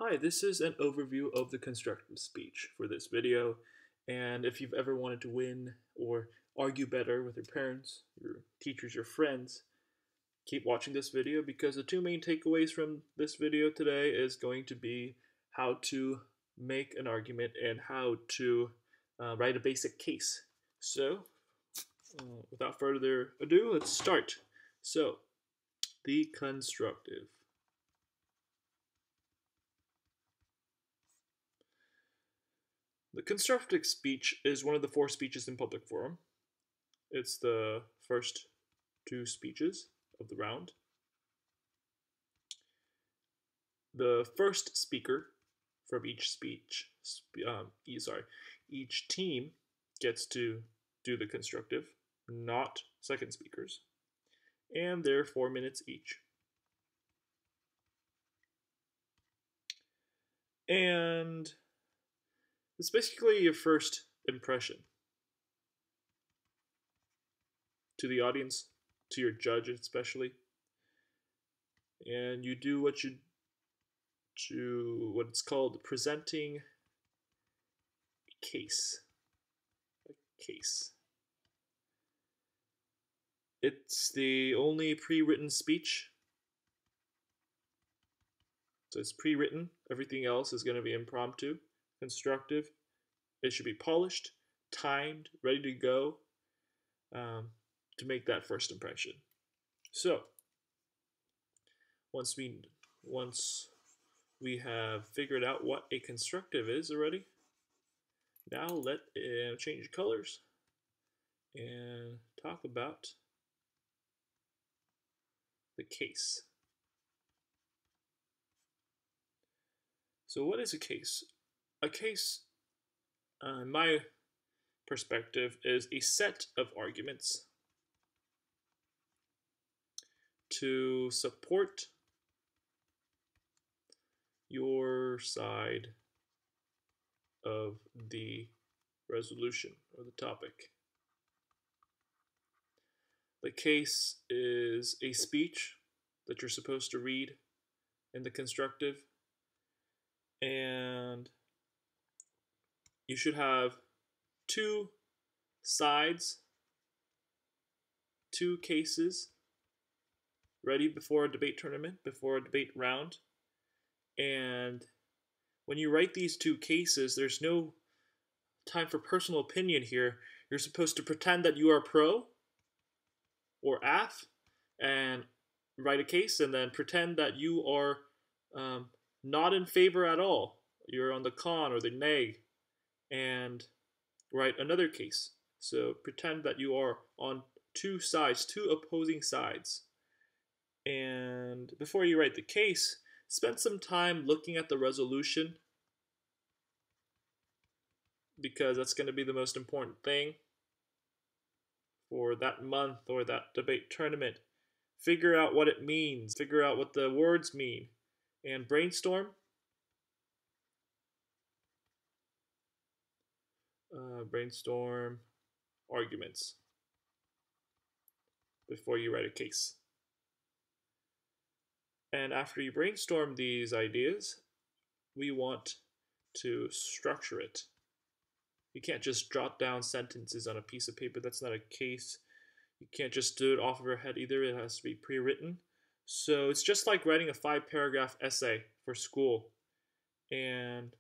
Hi, this is an overview of the constructive speech for this video, and if you've ever wanted to win or argue better with your parents, your teachers, your friends, keep watching this video because the two main takeaways from this video today is going to be how to make an argument and how to write a basic case. So, without further ado, let's start. So, the constructive. The constructive speech is one of the four speeches in public forum. It's the first two speeches of the round. The first speaker from each each team gets to do the constructive, not second speakers, and they're 4 minutes each. And it's basically your first impression to the audience, to your judge especially, and you do what it's called presenting a case. It's the only pre-written speech. So it's pre-written. Everything else is going to be impromptu, constructive. It should be polished, timed, ready to go to make that first impression. So once we have figured out what a constructive is already, now let change colors and talk about the case. So what is a case? A case, in my perspective, is a set of arguments to support your side of the resolution or the topic. The case is a speech that you're supposed to read in the constructive, and you should have two sides, two cases ready before a debate tournament, before a debate round. And when you write these two cases, there's no time for personal opinion here. You're supposed to pretend that you are pro or AF and write a case, and then pretend that you are not in favor at all. You're on the con or the neg, and write another case. So pretend that you are on two sides, two opposing sides. And before you write the case, spend some time looking at the resolution, because that's going to be the most important thing for that month or that debate tournament. Figure out what it means, figure out what the words mean, and brainstorm. Brainstorm arguments before you write a case. And after you brainstorm these ideas, we want to structure it. You can't just jot down sentences on a piece of paper. That's not a case. You can't just do it off of your head either. It has to be pre-written. So it's just like writing a 5-paragraph essay for school. And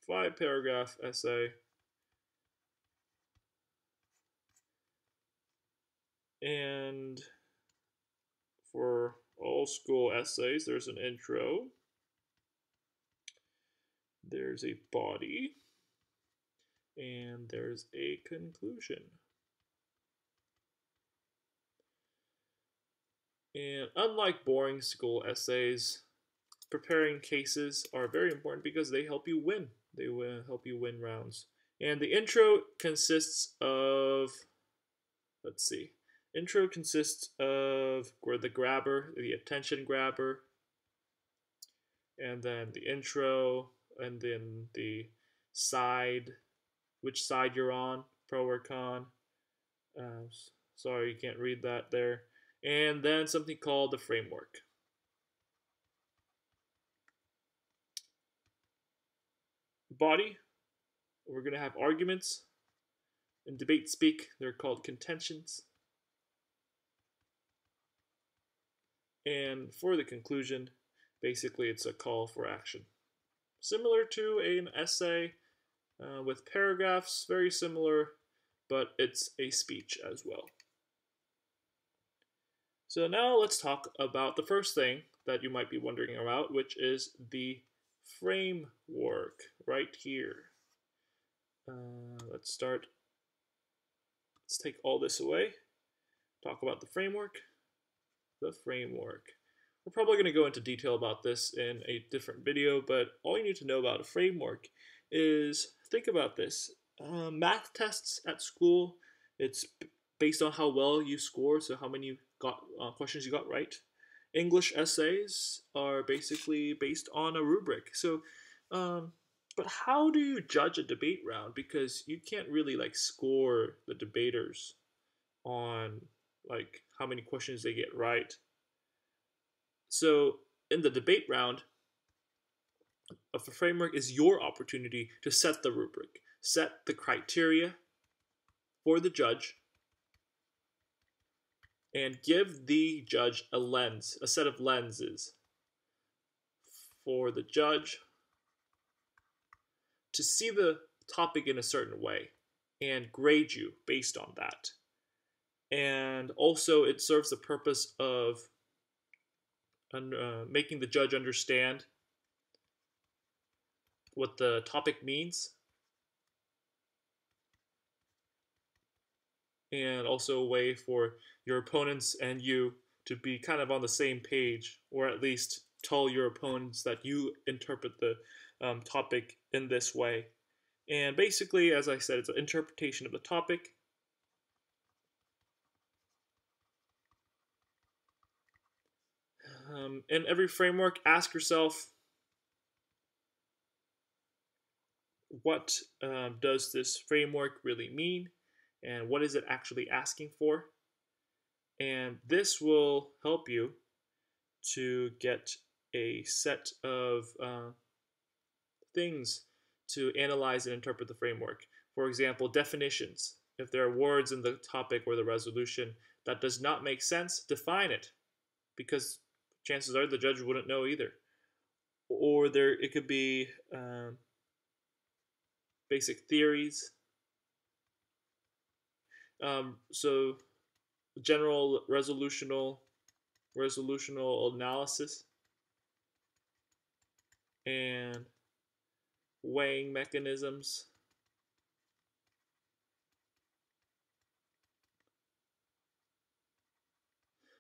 5-paragraph essay. And for all school essays, there's an intro. There's a body. And there's a conclusion. And unlike boring school essays, preparing cases are very important because they help you win. They will help you win rounds. And the intro consists of, intro consists of the grabber, the attention grabber, and then the intro, and then the side, which side you're on, pro or con. Sorry, you can't read that there. And then something called the framework. body, we're going to have arguments. In debate speak, they're called contentions. And for the conclusion, basically it's a call for action. Similar to an essay with paragraphs, very similar, but it's a speech as well. So now let's talk about the first thing that you might be wondering about, which is the framework right here. Let's start. Let's take all this away. Talk about the framework. The framework. We're probably going to go into detail about this in a different video, but all you need to know about a framework is, think about this. Math tests at school, it's based on how well you score, so how many questions you got right. English essays are basically based on a rubric. So, but how do you judge a debate round? Because you can't really like score the debaters on like how many questions they get right. So in the debate round, of the framework is your opportunity to set the rubric, set the criteria for the judge, and give the judge a lens, a set of lenses for the judge to see the topic in a certain way and grade you based on that. And also it serves the purpose of making the judge understand what the topic means, and also a way for your opponents and you to be kind of on the same page, or at least tell your opponents that you interpret the topic in this way. And basically, as I said, it's an interpretation of the topic. In every framework, ask yourself, what does this framework really mean? And what is it actually asking for? And this will help you to get a set of things to analyze and interpret the framework. For example, definitions. If there are words in the topic or the resolution that does not make sense, define it, because chances are the judge wouldn't know either. Or it could be basic theories. So general resolutional analysis, and weighing mechanisms.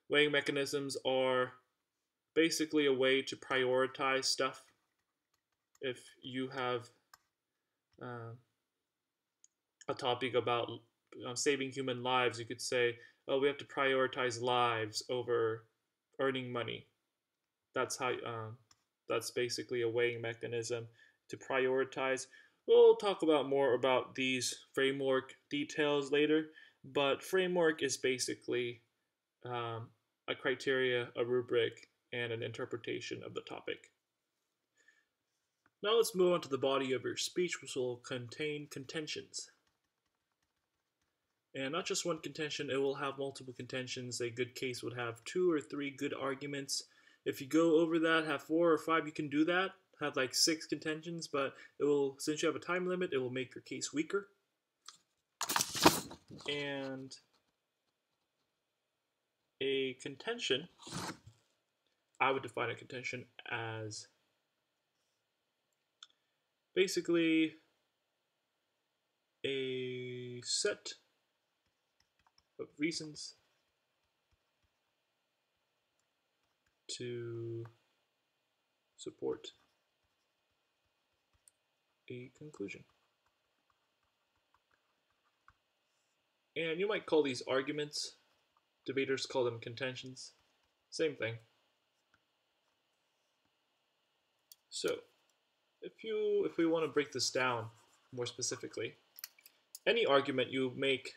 Weighing mechanisms are basically a way to prioritize stuff. If you have a topic about saving human lives, you could say, oh, we have to prioritize lives over earning money. That's how. That's basically a weighing mechanism to prioritize. We'll talk about more about these framework details later, but framework is basically a criteria, a rubric, and an interpretation of the topic. Now let's move on to the body of your speech, which will contain contentions. And not just one contention, it will have multiple contentions. A good case would have 2 or 3 good arguments. If you go over that, have 4 or 5, you can do that. Have like 6 contentions, but it will, since you have a time limit, it will make your case weaker. And a contention, I would define a contention as basically a set of reasons to support a conclusion. And you might call these arguments. Debaters call them contentions. Same thing. So, if we want to break this down more specifically, any argument you make,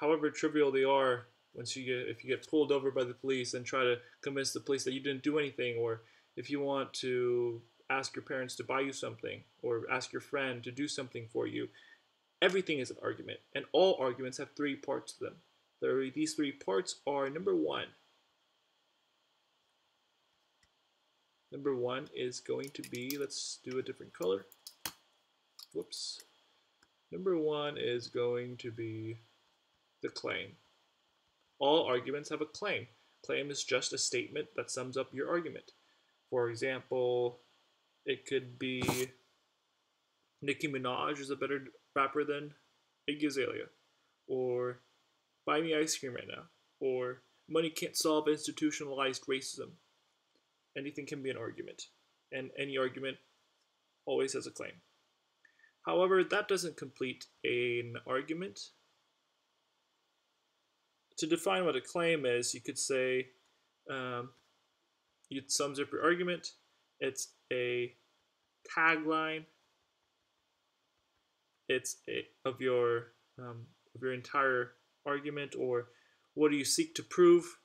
however trivial they are, if you get pulled over by the police and try to convince the police that you didn't do anything, or if you want to ask your parents to buy you something or ask your friend to do something for you. Everything is an argument, and all arguments have three parts to them. These three parts are number one. Number one is going to be, let's do a different color. Whoops. Number one is going to be the claim. All arguments have a claim. Claim is just a statement that sums up your argument. For example, it could be Nicki Minaj is a better rapper than Iggy Azalea, or buy me ice cream right now, or money can't solve institutionalized racism. Anything can be an argument, and any argument always has a claim. However, that doesn't complete an argument. To define what a claim is, you could say it sums up your argument. It's a tagline. It's of your entire argument, or what do you seek to prove?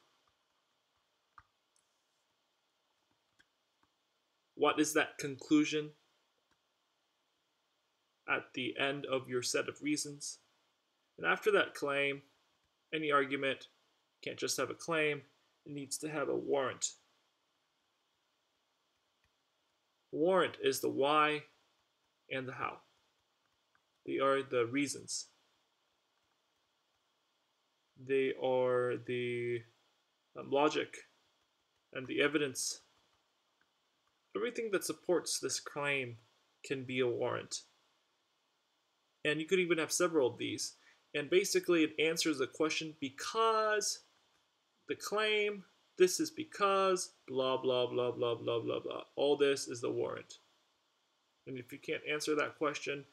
What is that conclusion at the end of your set of reasons? And after that claim, any argument can't just have a claim, it needs to have a warrant. Warrant is the why and the how. They are the reasons. They are the logic and the evidence. Everything that supports this claim can be a warrant. And you could even have several of these. And basically it answers the question because the claim, this is because, blah, blah, blah, blah, blah, blah, blah. All this is the warrant. And if you can't answer that question,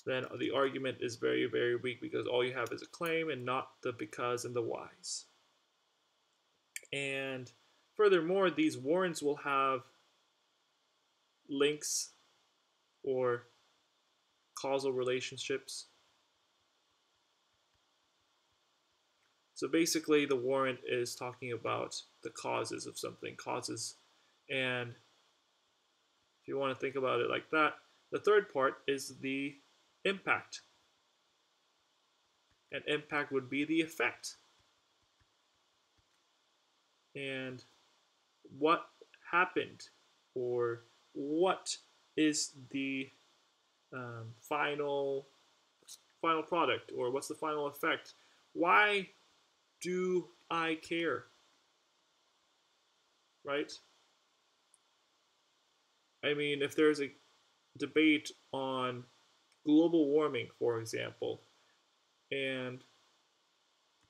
then the argument is very, very weak because all you have is a claim and not the because and the whys. And furthermore, these warrants will have links or causal relationships. So basically, the warrant is talking about the causes of something, causes. And if you want to think about it like that, the third part is the impact. And impact would be the effect. And what happened, or what is the final product, or what's the final effect? Why do I care? Right? I mean, if there's a debate on global warming, for example, and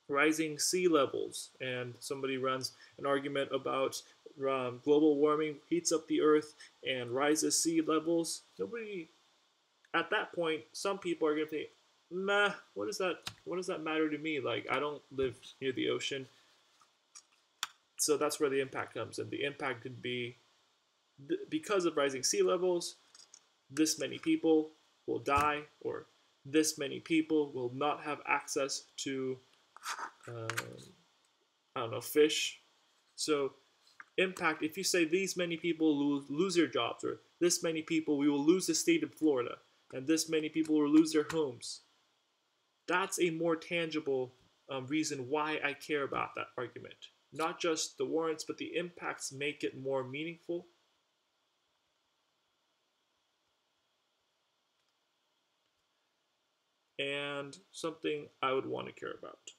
rising sea levels, and somebody runs an argument about global warming heats up the earth and rises sea levels, nobody, at that point, some people are going to think, nah, what does that matter to me? Like, I don't live near the ocean. So that's where the impact comes in. The impact could be, because of rising sea levels, this many people will die, or this many people will not have access to, I don't know, fish. So impact, if you say these many people lose their jobs, or this many people, we will lose the state of Florida, and this many people will lose their homes, that's a more tangible reason why I care about that argument. Not just the warrants, but the impacts make it more meaningful. And something I would want to care about.